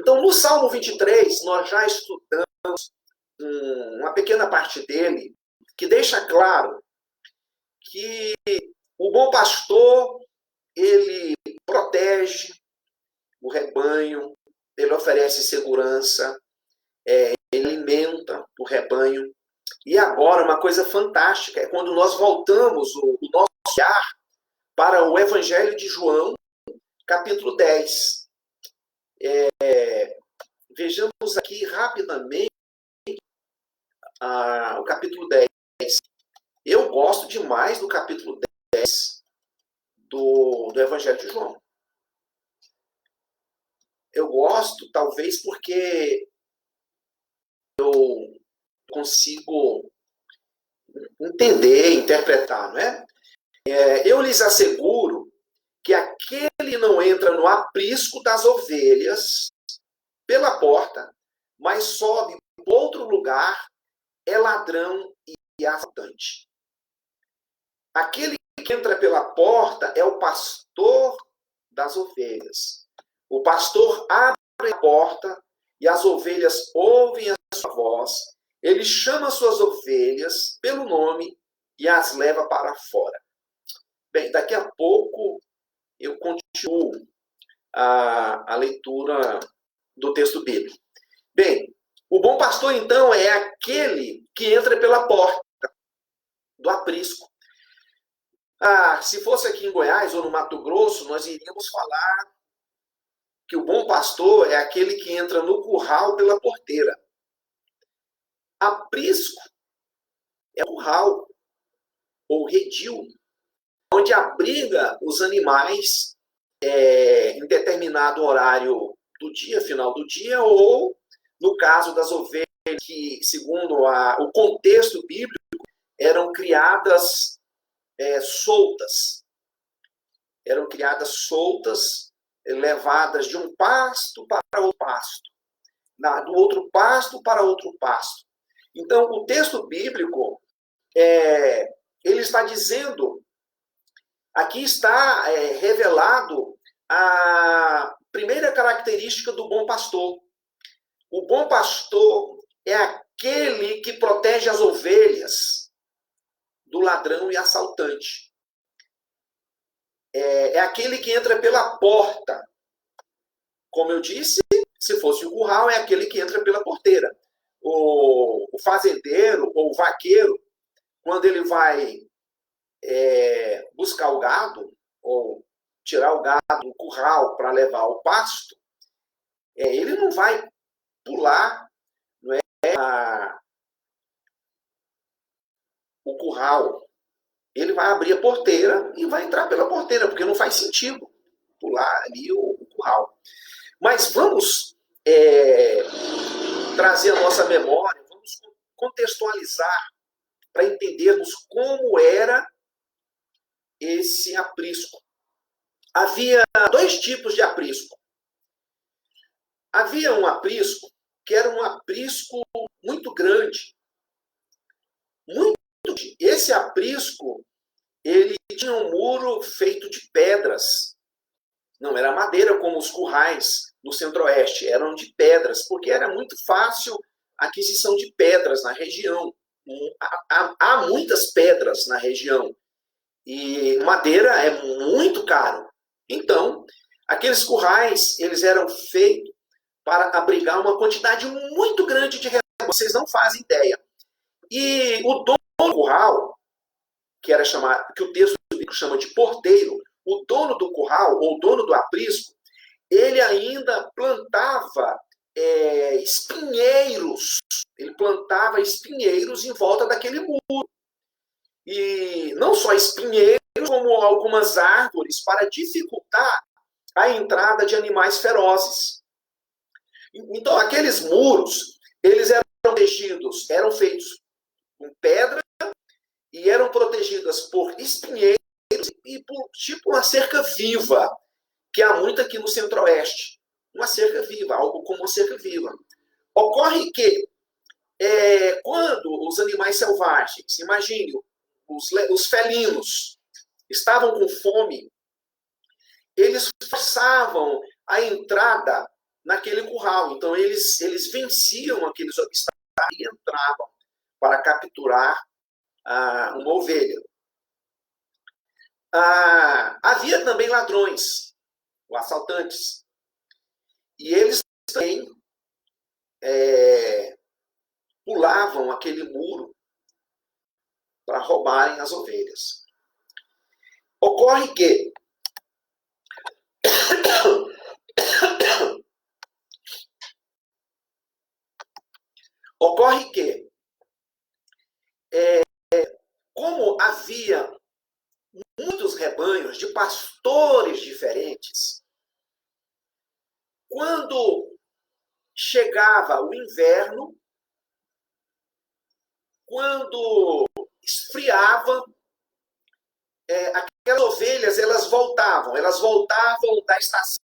Então, no Salmo 23, nós já estudamos uma pequena parte dele, que deixa claro que o bom pastor, ele protege o rebanho, ele oferece segurança, ele alimenta o rebanho. E agora, uma coisa fantástica, é quando nós voltamos o nosso olhar para o Evangelho de João, capítulo 10. Vejamos aqui rapidamente o capítulo 10. Eu gosto demais do capítulo 10 do Evangelho de João. Eu gosto, talvez, porque eu consigo entender, interpretar, não é? Eu lhes asseguro que aquele não entra no aprisco das ovelhas pela porta, mas sobe para outro lugar, é ladrão e assaltante. Aquele que entra pela porta é o pastor das ovelhas. O pastor abre a porta e as ovelhas ouvem a sua voz. Ele chama suas ovelhas pelo nome e as leva para fora. Bem, daqui a pouco eu continuo a leitura do texto bíblico. Bem, o bom pastor, então, é aquele que entra pela porta do aprisco. Se fosse aqui em Goiás ou no Mato Grosso, nós iríamos falar que o bom pastor é aquele que entra no curral pela porteira. Aprisco é o curral, ou redil, onde abriga os animais em determinado horário do dia, final do dia, ou, no caso das ovelhas, que, segundo o contexto bíblico, eram criadas soltas. Eram criadas soltas, levadas de um pasto para outro pasto, do outro pasto para outro pasto. Então, o texto bíblico, ele está dizendo, aqui está revelado a primeira característica do bom pastor. O bom pastor é aquele que protege as ovelhas do ladrão e assaltante. É aquele que entra pela porta. Como eu disse, se fosse o curral, é aquele que entra pela porteira. O fazendeiro ou o vaqueiro, quando ele vai buscar o gado, ou tirar o gado do curral para levar ao pasto, ele não vai pular, não é, o curral. Ele vai abrir a porteira e vai entrar pela porteira, porque não faz sentido pular ali o curral. Mas vamos trazer a nossa memória, vamos contextualizar para entendermos como era esse aprisco. Havia dois tipos de aprisco. Havia um aprisco que era um aprisco muito grande. Esse aprisco, ele tinha um muro feito de pedras. Não era madeira como os currais no Centro-Oeste, eram de pedras, porque era muito fácil a aquisição de pedras na região. Há muitas pedras na região. E madeira é muito caro. Então, aqueles currais, eles eram feitos para abrigar uma quantidade muito grande de rebanho. Vocês não fazem ideia. E o dono do curral, que o texto bíblico chama de porteiro, o dono do curral, ou dono do aprisco, ele ainda plantava espinheiros. Ele plantava espinheiros em volta daquele muro. E não só espinheiros, como algumas árvores para dificultar a entrada de animais ferozes. Então, aqueles muros, eles eram protegidos, eram feitos com pedra e eram protegidas por espinheiros e por tipo uma cerca viva, que há muito aqui no Centro-Oeste. Uma cerca viva, algo como uma cerca viva. Ocorre que, quando os animais selvagens, imagine, os felinos, estavam com fome, eles forçavam a entrada naquele curral. curral. Então, eles venciam aqueles obstáculos e entravam para capturar uma ovelha. Havia também ladrões, ou assaltantes. E eles também pulavam aquele muro para roubarem as ovelhas. Ocorre que como havia muitos rebanhos de pastores diferentes, quando chegava o inverno, quando esfriava, aquelas ovelhas elas voltavam da estação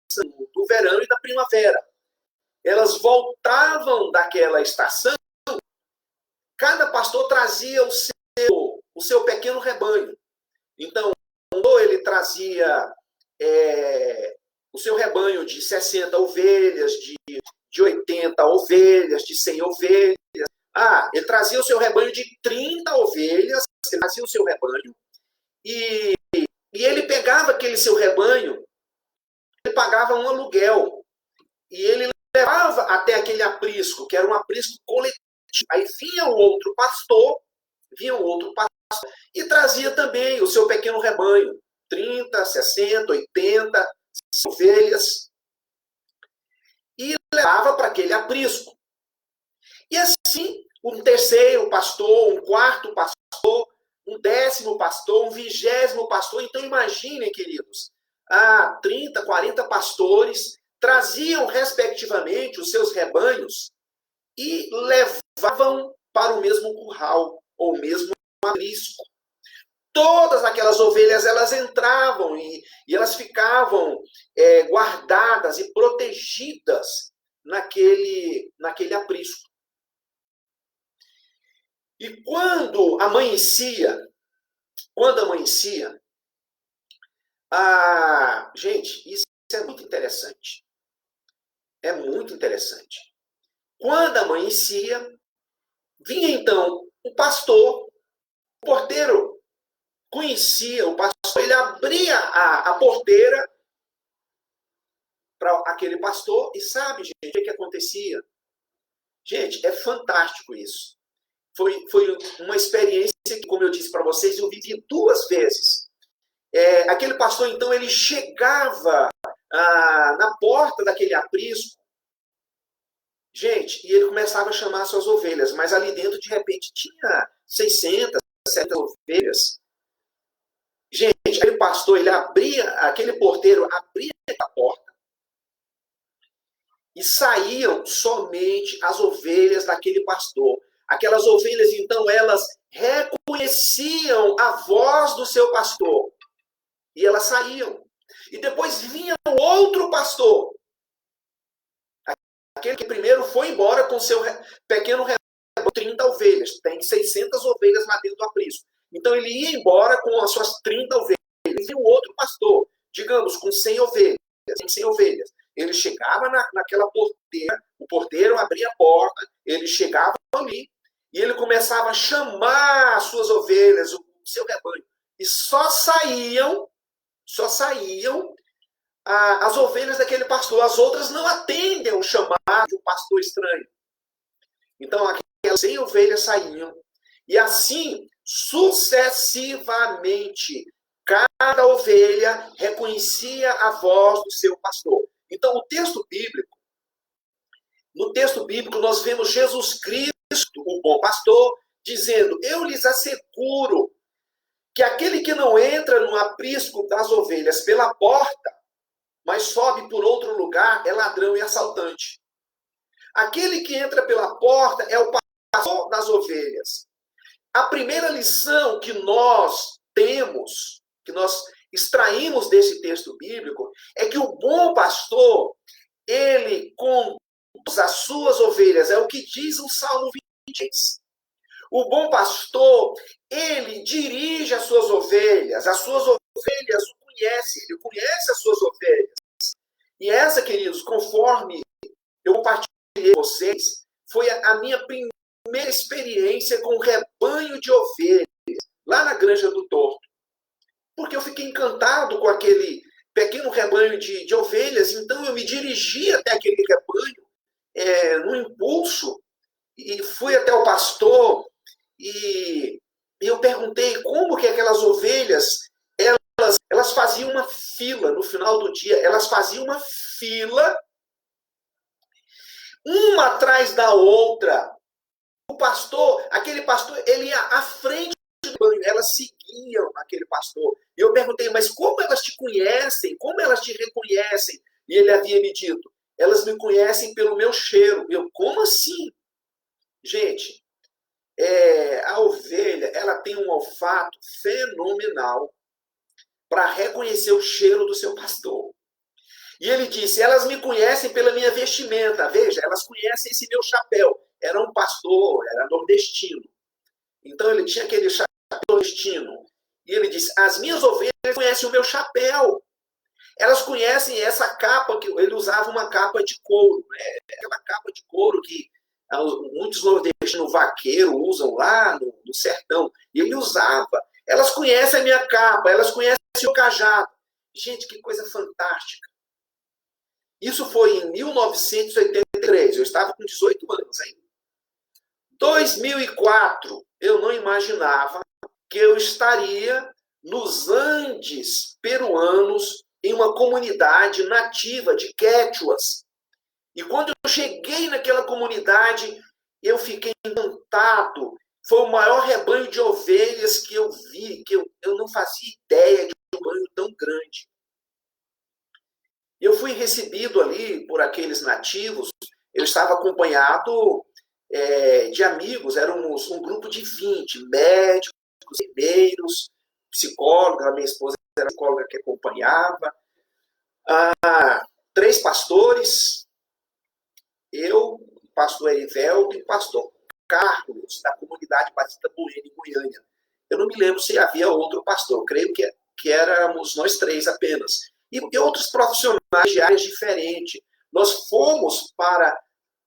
do verão e da primavera. Elas voltavam daquela estação, cada pastor trazia o seu pequeno rebanho. Então, ele trazia o seu rebanho de 60 ovelhas, de 80 ovelhas, de 100 ovelhas. Ele trazia o seu rebanho de 30 ovelhas, ele trazia o seu rebanho, e ele pegava aquele seu rebanho, ele pagava um aluguel, e ele levava até aquele aprisco, que era um aprisco coletivo. Aí vinha um outro pastor, e trazia também o seu pequeno rebanho, 30, 60, 80 ovelhas, e levava para aquele aprisco. E assim, um terceiro pastor, um quarto pastor, um 10º pastor, um 20º pastor. Então, imaginem, queridos, 30, 40 pastores traziam, respectivamente, os seus rebanhos e levavam para o mesmo curral, ou mesmo aprisco. Todas aquelas ovelhas, elas entravam e elas ficavam guardadas e protegidas naquele aprisco. E quando amanhecia, gente, isso é muito interessante. É muito interessante. Quando amanhecia, vinha então o pastor, o porteiro conhecia o pastor, ele abria a porteira para aquele pastor e sabe, gente, o que acontecia? Gente, é fantástico isso. Foi uma experiência que, como eu disse para vocês, eu vivi 2 vezes. Aquele pastor, então, ele chegava na porta daquele aprisco, gente, e ele começava a chamar suas ovelhas, mas ali dentro, de repente, tinha 600, 700 ovelhas. Gente, aquele pastor, aquele porteiro abria a porta e saíam somente as ovelhas daquele pastor. Aquelas ovelhas, então, elas reconheciam a voz do seu pastor. E elas saíam. E depois vinha o outro pastor. Aquele que primeiro foi embora com seu pequeno rebanho, 30 ovelhas. Tem 600 ovelhas lá dentro do aprisco. Então, ele ia embora com as suas 30 ovelhas. E vinha o outro pastor, digamos, com 100 ovelhas. 100 ovelhas. Ele chegava naquela porteira, o porteiro abria a porta, ele chegava ali, e ele começava a chamar as suas ovelhas, o seu rebanho. E só saíam as ovelhas daquele pastor. As outras não atendem o chamado de um pastor estranho. Então, aquelas 100 ovelhas saíam. E assim, sucessivamente, cada ovelha reconhecia a voz do seu pastor. Então, no texto bíblico, nós vemos Jesus Cristo, o bom pastor, dizendo: eu lhes asseguro que aquele que não entra no aprisco das ovelhas pela porta, mas sobe por outro lugar, é ladrão e assaltante. Aquele que entra pela porta é o pastor das ovelhas. A primeira lição que nós temos, que nós extraímos desse texto bíblico, é que o bom pastor, ele conduz as suas ovelhas. É o que diz o Salmo 23. O bom pastor, ele dirige as suas ovelhas o conhece, ele conhece as suas ovelhas. E essa, queridos, conforme eu compartilho vocês foi a minha primeira experiência com rebanho de ovelhas, lá na Granja do Torto. Porque eu fiquei encantado com aquele pequeno rebanho de ovelhas, então eu me dirigi até aquele rebanho no impulso, e fui até o pastor, e eu perguntei como que aquelas ovelhas, elas faziam uma fila no final do dia, elas faziam uma fila, uma atrás da outra. O pastor, aquele pastor, ele ia à frente do banho, elas seguiam aquele pastor. E eu perguntei, mas como elas te conhecem? Como elas te reconhecem? E ele havia me dito, elas me conhecem pelo meu cheiro. Eu, como assim? Gente, a ovelha, ela tem um olfato fenomenal para reconhecer o cheiro do seu pastor. E ele disse, elas me conhecem pela minha vestimenta. Veja, elas conhecem esse meu chapéu. Era um pastor, era nordestino. Então ele tinha aquele chapéu nordestino. E ele disse, as minhas ovelhas conhecem o meu chapéu. Elas conhecem essa capa, que ele usava uma capa de couro. Aquela capa de couro que muitos nordestinos vaqueiros usam lá no sertão. E ele usava. Elas conhecem a minha capa, elas conhecem o cajado. Gente, que coisa fantástica. Isso foi em 1983. Eu estava com 18 anos ainda. 2004, eu não imaginava que eu estaria nos Andes peruanos, em uma comunidade nativa de quechuas. E quando eu cheguei naquela comunidade, eu fiquei encantado. Foi o maior rebanho de ovelhas que eu vi, que eu não fazia ideia de um rebanho tão grande. Eu fui recebido ali por aqueles nativos, eu estava acompanhado de amigos, éramos um grupo de 20, médicos, enfermeiros, psicólogos, a minha esposa era a psicóloga que acompanhava, 3 pastores, eu, pastor Erivelto e pastor Carlos, da comunidade Batista Bueno, em Goiânia. Eu não me lembro se havia outro pastor, creio que éramos nós 3 apenas. E outros profissionais de áreas diferentes. Nós fomos para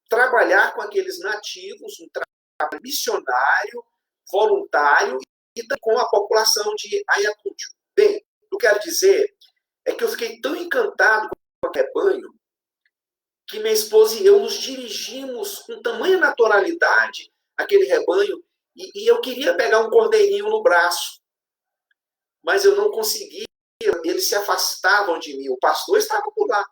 trabalhar com aqueles nativos, um trabalho missionário, voluntário, e com a população de Ayacucho. Bem, o que eu quero dizer é que eu fiquei tão encantado com o rebanho que minha esposa e eu nos dirigimos com tamanha naturalidade àquele rebanho, e eu queria pegar um cordeirinho no braço, mas eu não conseguia, eles se afastavam de mim, o pastor estava por lá.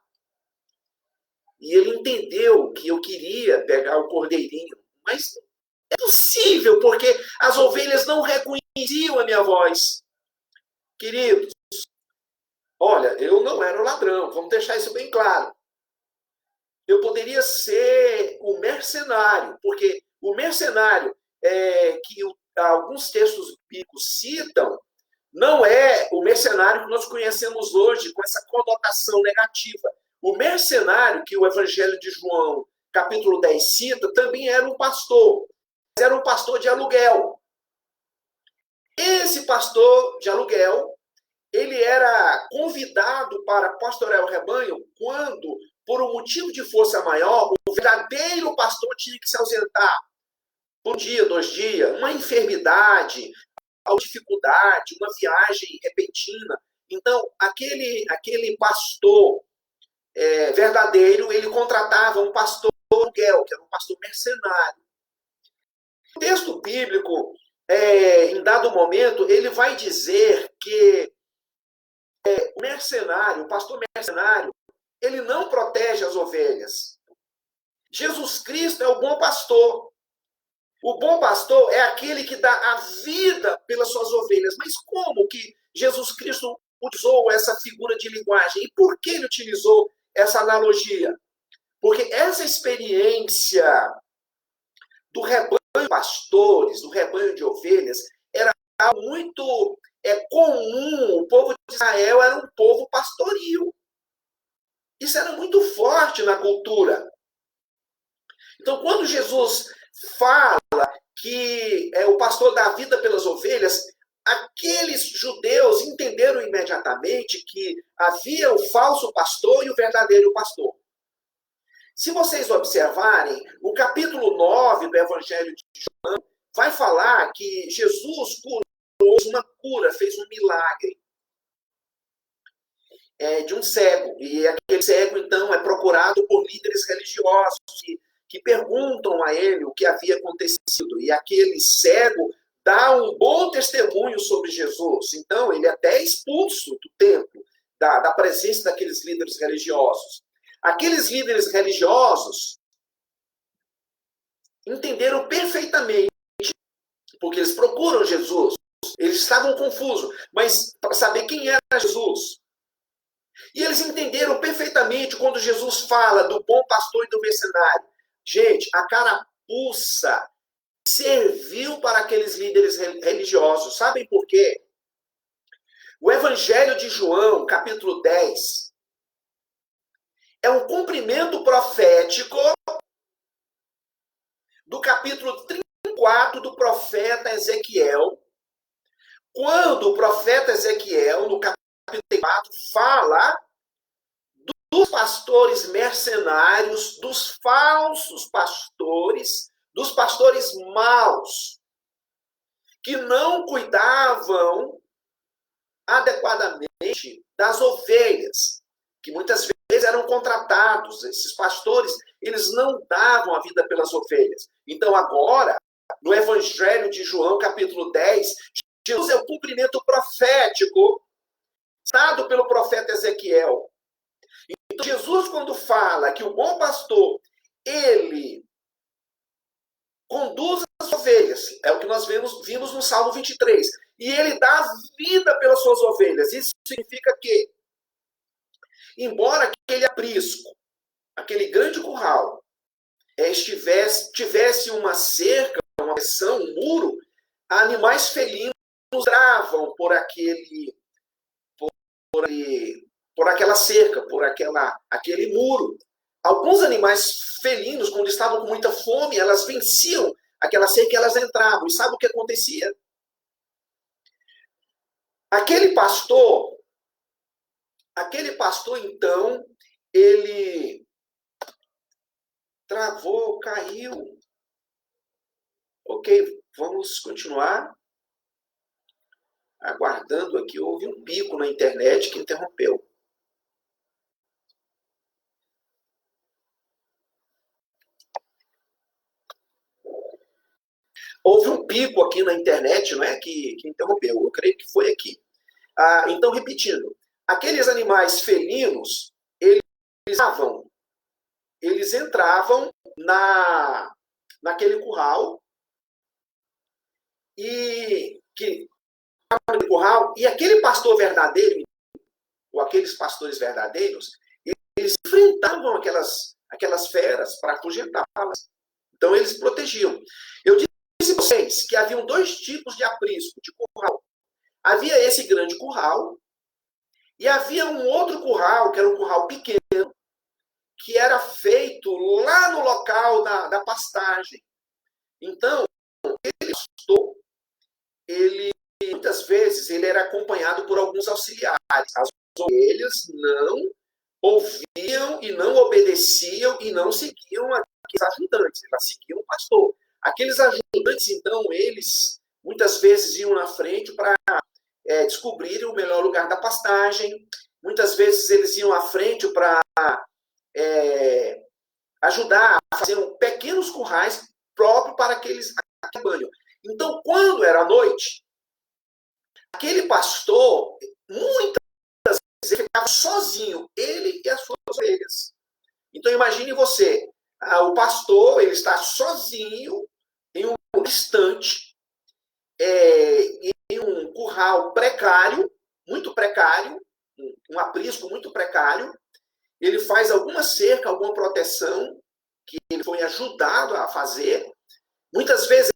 E ele entendeu que eu queria pegar o cordeirinho, mas é possível, porque as ovelhas não reconheciam a minha voz. Queridos, olha, eu não era o ladrão, vamos deixar isso bem claro. Eu poderia ser o mercenário, porque o mercenário que alguns textos bíblicos citam não é o mercenário que nós conhecemos hoje, com essa conotação negativa. O mercenário que o Evangelho de João, capítulo 10, cita, também era um pastor. Mas era um pastor de aluguel. Esse pastor de aluguel, ele era convidado para pastorear o rebanho quando, por um motivo de força maior, o verdadeiro pastor tinha que se ausentar. Por 1 dia, 2 dias, uma enfermidade, uma dificuldade, uma viagem repentina. Então, aquele pastor verdadeiro, ele contratava um pastor aluguel, que era um pastor mercenário. O texto bíblico, em dado momento, ele vai dizer que o mercenário, o pastor mercenário, ele não protege as ovelhas. Jesus Cristo é o bom pastor. O bom pastor é aquele que dá a vida pelas suas ovelhas. Mas como que Jesus Cristo usou essa figura de linguagem? E por que ele utilizou essa analogia? Porque essa experiência do rebanho de pastores, do rebanho de ovelhas, era algo muito comum. O povo de Israel era um povo pastoril. Isso era muito forte na cultura. Então, quando Jesus fala que o pastor dá vida pelas ovelhas, aqueles judeus entenderam imediatamente que havia o falso pastor e o verdadeiro pastor. Se vocês observarem, o capítulo 9 do Evangelho de João vai falar que Jesus curou uma cura, fez um milagre de um cego. E aquele cego, então, é procurado por líderes religiosos que perguntam a ele o que havia acontecido. E aquele cego dá um bom testemunho sobre Jesus. Então, ele é até expulso do templo, da presença daqueles líderes religiosos. Aqueles líderes religiosos entenderam perfeitamente, porque eles procuram Jesus. Eles estavam confusos, mas para saber quem era Jesus. E eles entenderam perfeitamente quando Jesus fala do bom pastor e do mercenário. Gente, a carapuça serviu para aqueles líderes religiosos. Sabem por quê? O Evangelho de João, capítulo 10, é um cumprimento profético do capítulo 34 do profeta Ezequiel, quando o profeta Ezequiel, no capítulo 34, fala dos pastores mercenários, dos falsos pastores, dos pastores maus, que não cuidavam adequadamente das ovelhas, que muitas vezes eram contratados. Esses pastores, eles não davam a vida pelas ovelhas. Então agora, no Evangelho de João, capítulo 10, Jesus é o cumprimento profético dado pelo profeta Ezequiel. Então Jesus, quando fala que o bom pastor, ele conduz as ovelhas, é o que nós vimos no Salmo 23, e ele dá vida pelas suas ovelhas. Isso significa que, embora aquele aprisco, aquele grande curral, tivesse uma cerca, uma pressão, um muro, animais felinos entravam por aquela cerca, por aquele muro. Alguns animais felinos, quando estavam com muita fome, elas venciam aquela cerca e elas entravam. E sabe o que acontecia? Aquele pastor, então, ele travou, caiu. Ok, vamos continuar aguardando aqui. Houve um pico na internet que interrompeu. Houve um pico aqui na internet, não é, que interrompeu. Eu creio que foi aqui. Então, repetindo, aqueles animais felinos, eles entravam naquele curral e aquele pastor verdadeiro, ou aqueles pastores verdadeiros, eles enfrentavam aquelas feras para afugentá-las. Então, eles protegiam. Eu disse a vocês que haviam dois tipos de aprisco, de curral. Havia esse grande curral e havia um outro curral, que era um curral pequeno, que era feito lá no local da pastagem. Então, aquele pastor, muitas vezes, ele era acompanhado por alguns auxiliares. As ovelhas não ouviam e não obedeciam e não seguiam aqueles ajudantes, elas seguiam o pastor. Aqueles ajudantes, então, eles muitas vezes iam na frente para descobrir o melhor lugar da pastagem. Muitas vezes eles iam à frente para ajudar a fazer pequenos currais próprios para aquele banho. Então, quando era noite, aquele pastor, muitas vezes, ele ficava sozinho, ele e as suas ovelhas. Então, imagine você, o pastor, ele está sozinho, em um estante, em um curral precário, muito precário, um aprisco muito precário. Ele faz alguma cerca, alguma proteção, que ele foi ajudado a fazer. Muitas vezes,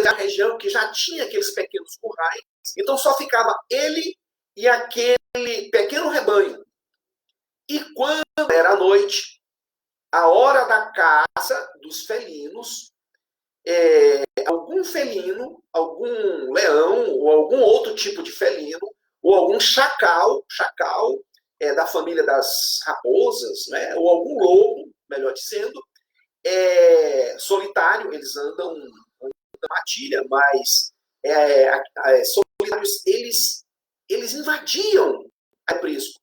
na região que já tinha aqueles pequenos currais, então só ficava ele e aquele pequeno rebanho. E quando era a noite, a hora da caça dos felinos, algum felino, algum leão, ou algum outro tipo de felino, ou algum chacal da família das raposas, né? Ou algum lobo, melhor dizendo, solitário, eles andam na matilha, mas solitários, eles invadiam o aprisco.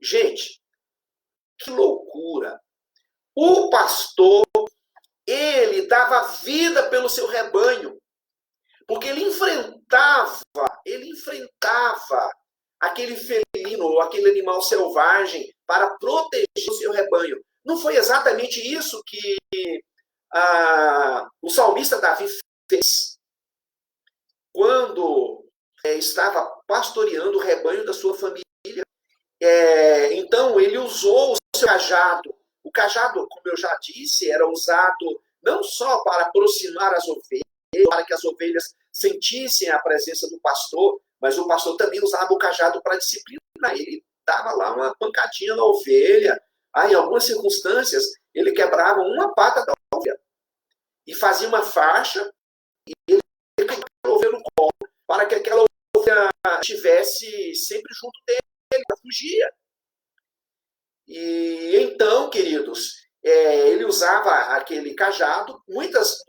Gente, que loucura! O pastor, ele dava vida pelo seu rebanho, porque ele enfrentava aquele felino ou aquele animal selvagem para proteger o seu rebanho. Não foi exatamente isso que o salmista Davi fez quando estava pastoreando o rebanho da sua família? Então, ele usou o seu cajado. O cajado, como eu já disse, era usado não só para aproximar as ovelhas, para que as ovelhas sentissem a presença do pastor, mas o pastor também usava o cajado para disciplinar. Ele dava lá uma pancadinha na ovelha. Em algumas circunstâncias, ele quebrava uma pata da ovelha e fazia uma faixa e ele colocava a ovelha no colo para que aquela ovelha estivesse sempre junto dele, para fugir. E então, queridos, ele usava aquele cajado. Muitos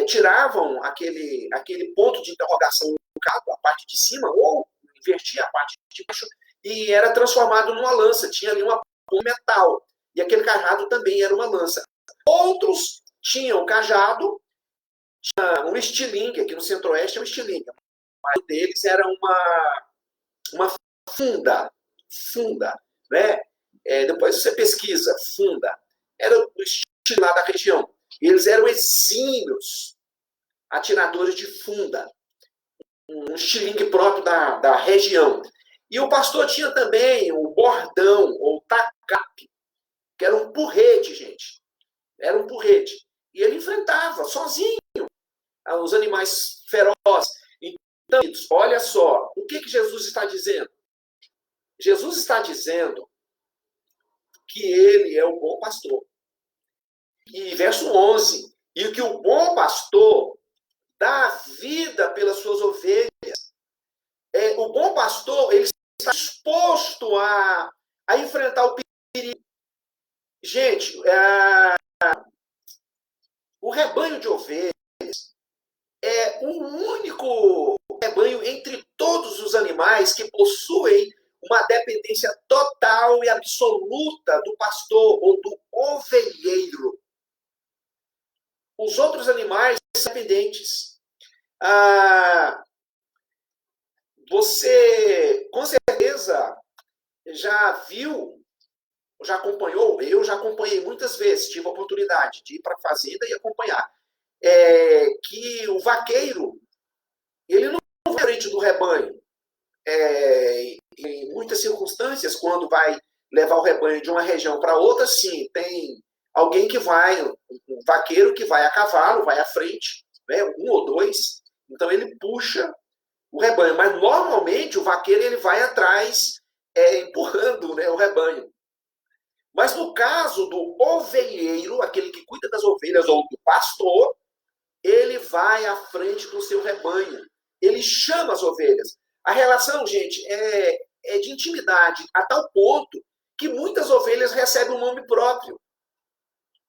tiravam aquele ponto de interrogação no cabo, a parte de cima, ou invertia a parte de baixo, e era transformado numa lança. Tinha ali uma ponta de metal. E aquele cajado também era uma lança. Outros tinham cajado, tinha um estilingue, aqui no centro-oeste é um estilingue. Mas um deles era uma funda, né? Depois você pesquisa, funda. Era o estilo lá da região. Eles eram exímios atiradores de funda. Um estilingue próprio da região. E o pastor tinha também o bordão, ou tacape, que era um porrete, gente. Era um porrete. E ele enfrentava, sozinho, os animais ferozes. Então, olha só, o que Jesus está dizendo? Jesus está dizendo que ele é o bom pastor. E verso 11, e que o bom pastor dá vida pelas suas ovelhas. O bom pastor, ele está disposto a enfrentar o perigo. Gente, o rebanho de ovelhas é o único rebanho entre todos os animais que possuem uma dependência total e absoluta do pastor ou do ovelheiro. Os outros animais são dependentes. Você, com certeza, já viu, já acompanhou, eu já acompanhei muitas vezes, tive a oportunidade de ir para a fazenda e acompanhar, que o vaqueiro, ele não vai à frente do rebanho. Em muitas circunstâncias, quando vai levar o rebanho de uma região para outra, sim, tem alguém que vai, um vaqueiro que vai a cavalo, vai à frente, né, um ou dois, então ele puxa o rebanho, mas normalmente o vaqueiro ele vai atrás, empurrando, né, o rebanho. Mas no caso do ovelheiro, aquele que cuida das ovelhas, ou do pastor, ele vai à frente do seu rebanho, ele chama as ovelhas. A relação, gente, é de intimidade, a tal ponto que muitas ovelhas recebem um nome próprio.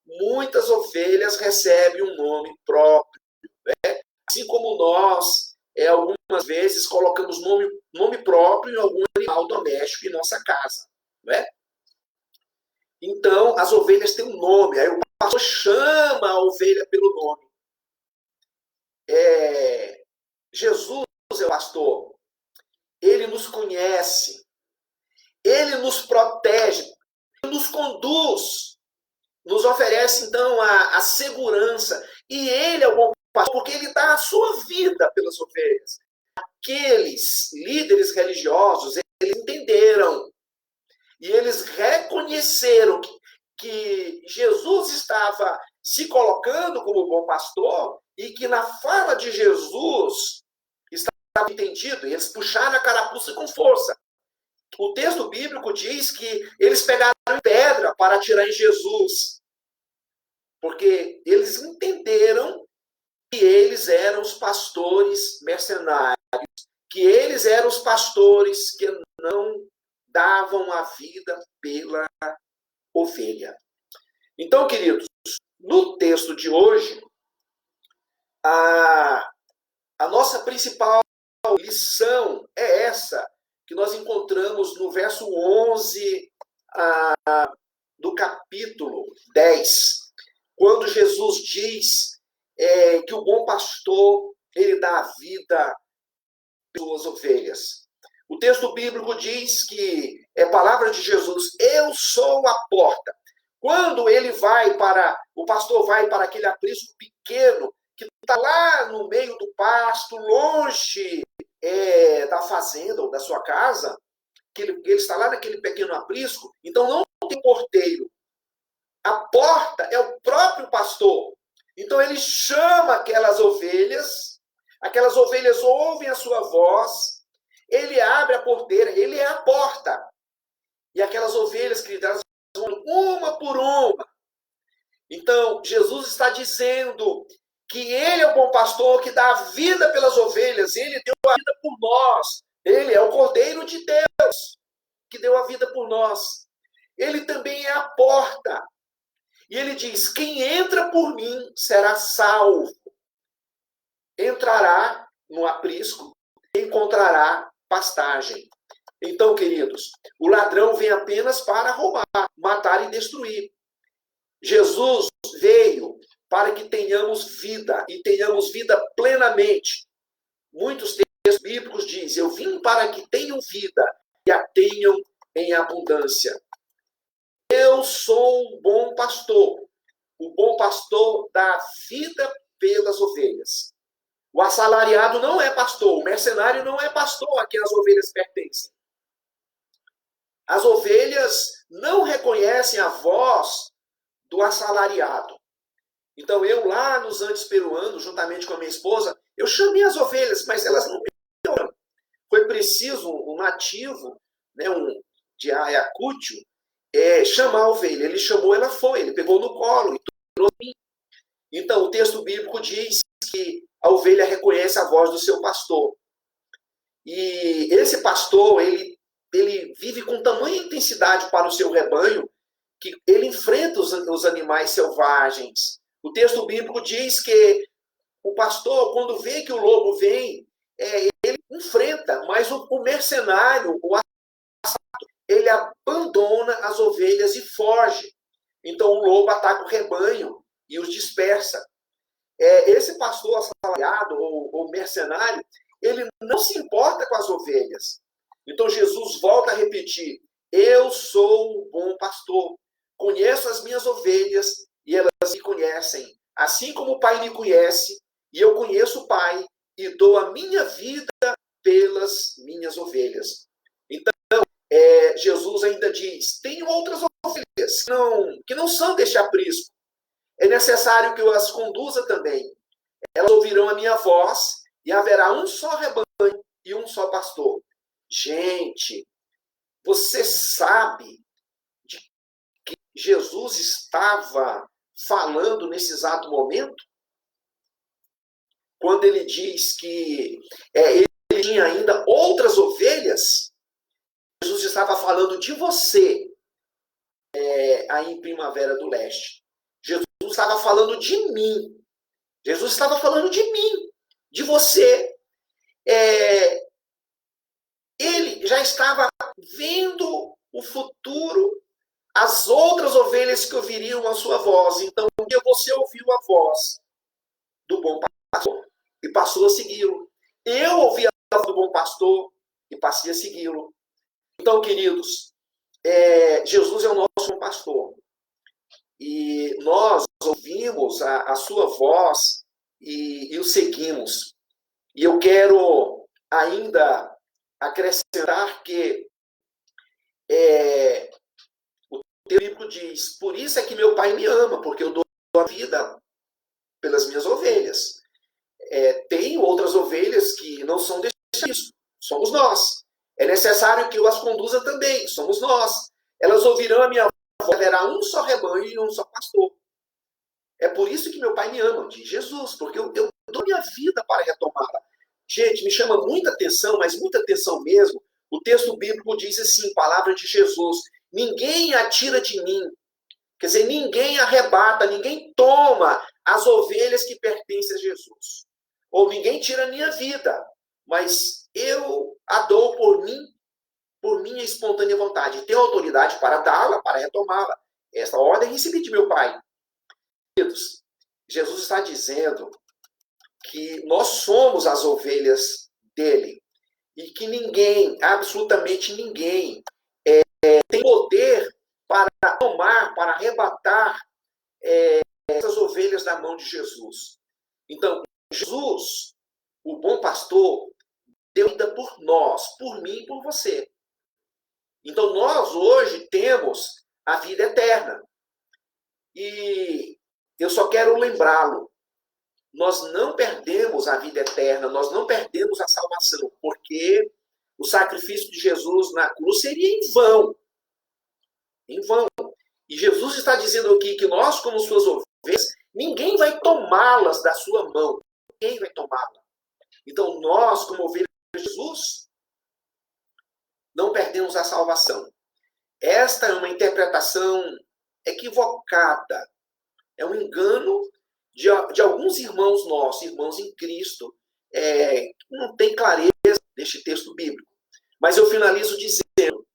Muitas ovelhas recebem um nome próprio. Né? Assim como nós, algumas vezes, colocamos nome próprio em algum animal doméstico em nossa casa. Né? Então, as ovelhas têm um nome. Aí o pastor chama a ovelha pelo nome. Jesus é o pastor. Ele nos conhece, ele nos protege, ele nos conduz, nos oferece, então, a segurança. E ele é o bom pastor, porque ele dá a sua vida pelas ovelhas. Aqueles líderes religiosos, eles entenderam, e eles reconheceram que Jesus estava se colocando como bom pastor, e que na fala de Jesus estava entendido, e eles puxaram a carapuça com força. O texto bíblico diz que eles pegaram pedra para atirar em Jesus, porque eles entenderam que eles eram os pastores mercenários, que eles eram os pastores que não davam a vida pela ovelha. Então, queridos, no texto de hoje, a nossa principal lição é essa, que nós encontramos no verso 11 do capítulo 10, quando Jesus diz que o bom pastor, ele dá a vida pelas suas ovelhas. O texto bíblico diz que é palavra de Jesus: eu sou a porta. Quando ele vai o pastor vai para aquele aprisco pequeno, que está lá no meio do pasto, longe da fazenda ou da sua casa, que ele está lá naquele pequeno aprisco, então não tem porteiro. A porta é o próprio pastor. Então ele chama aquelas ovelhas ouvem a sua voz, ele abre a porteira, ele é a porta. E aquelas ovelhas, queridas, elas vão uma por uma. Então, Jesus está dizendo que ele é o bom pastor que dá a vida pelas ovelhas, ele deu a vida por nós. Ele é o Cordeiro de Deus que deu a vida por nós. Ele também é a porta. E ele diz: quem entra por mim será salvo. Entrará no aprisco e encontrará pastagem. Então, queridos, o ladrão vem apenas para roubar, matar e destruir. Jesus veio para que tenhamos vida, e tenhamos vida plenamente. Muitos textos bíblicos dizem: eu vim para que tenham vida e a tenham em abundância. Eu sou o bom pastor. O bom pastor dá vida pelas ovelhas. O assalariado não é pastor, o mercenário não é pastor a quem as ovelhas pertencem. As ovelhas não reconhecem a voz do assalariado. Então, eu lá nos Andes peruanos, juntamente com a minha esposa, eu chamei as ovelhas, mas elas não me ouviram. Foi preciso um nativo, de Ayacucho, chamar a ovelha. Ele chamou, ela foi, ele pegou no colo e trouxe. Então, o texto bíblico diz que a ovelha reconhece a voz do seu pastor. E esse pastor, ele vive com tamanha intensidade para o seu rebanho, que ele enfrenta os animais selvagens. O texto bíblico diz que o pastor, quando vê que o lobo vem, ele enfrenta, mas o mercenário, o assassino, ele abandona as ovelhas e foge. Então o lobo ataca o rebanho e os dispersa. Esse pastor assalariado ou mercenário, ele não se importa com as ovelhas. Então Jesus volta a repetir: eu sou o bom pastor, conheço as minhas ovelhas e elas me conhecem, assim como o Pai me conhece e eu conheço o Pai e dou a minha vida pelas minhas ovelhas. Então, Jesus ainda diz: tenho outras ovelhas que não são deste aprisco. É necessário que eu as conduza também. Elas ouvirão a minha voz e haverá um só rebanho e um só pastor. Gente, você sabe de que Jesus estava falando nesse exato momento? Quando ele diz que ele tinha ainda outras ovelhas, Jesus estava falando de você aí em Primavera do Leste. Jesus estava falando de mim. Jesus estava falando de mim, de você. Ele já estava vendo o futuro, as outras ovelhas que ouviriam a sua voz. Então, um dia você ouviu a voz do bom pastor e passou a segui-lo. Eu ouvi a voz do bom pastor e passei a segui-lo. Então, queridos, Jesus é o nosso bom pastor. E nós ouvimos a sua voz e o seguimos. E eu quero ainda acrescentar que o texto bíblico diz: por isso é que meu Pai me ama, porque eu dou a vida pelas minhas ovelhas. Tenho outras ovelhas que não são deste risco, somos nós. É necessário que eu as conduza também, somos nós. Elas ouvirão a minha voz, haverá um só rebanho e um só pastor. É por isso que meu Pai me ama, diz Jesus, porque eu dou minha vida para retomá-la. Gente, me chama muita atenção, mas muita atenção mesmo. O texto bíblico diz assim, palavra de Jesus: ninguém atira de mim Quer dizer, ninguém arrebata, ninguém toma as ovelhas que pertencem a Jesus. Ou ninguém tira a minha vida, mas eu a dou por minha espontânea vontade. Tenho autoridade para dá-la, para retomá-la. Esta ordem recebi de meu Pai. Queridos, Jesus está dizendo que nós somos as ovelhas dele e que ninguém, absolutamente ninguém, tem poder para tomar, para arrebatar essas ovelhas da mão de Jesus. Então, Jesus, o bom pastor, deu vida por nós, por mim e por você. Então, nós hoje temos a vida eterna. E eu só quero lembrá-lo. Nós não perdemos a vida eterna, nós não perdemos a salvação, porque o sacrifício de Jesus na cruz seria em vão. Em vão. E Jesus está dizendo aqui que nós, como suas ovelhas, ninguém vai tomá-las da sua mão. Ninguém vai tomá-la. Então, nós, como ovelhas de Jesus, não perdemos a salvação. Esta é uma interpretação equivocada. É um engano de alguns irmãos nossos, irmãos em Cristo, que não tem clareza deste texto bíblico. Mas eu finalizo dizendo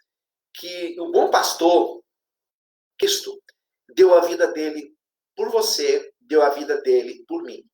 que o bom pastor, Cristo, deu a vida dele por você, deu a vida dele por mim.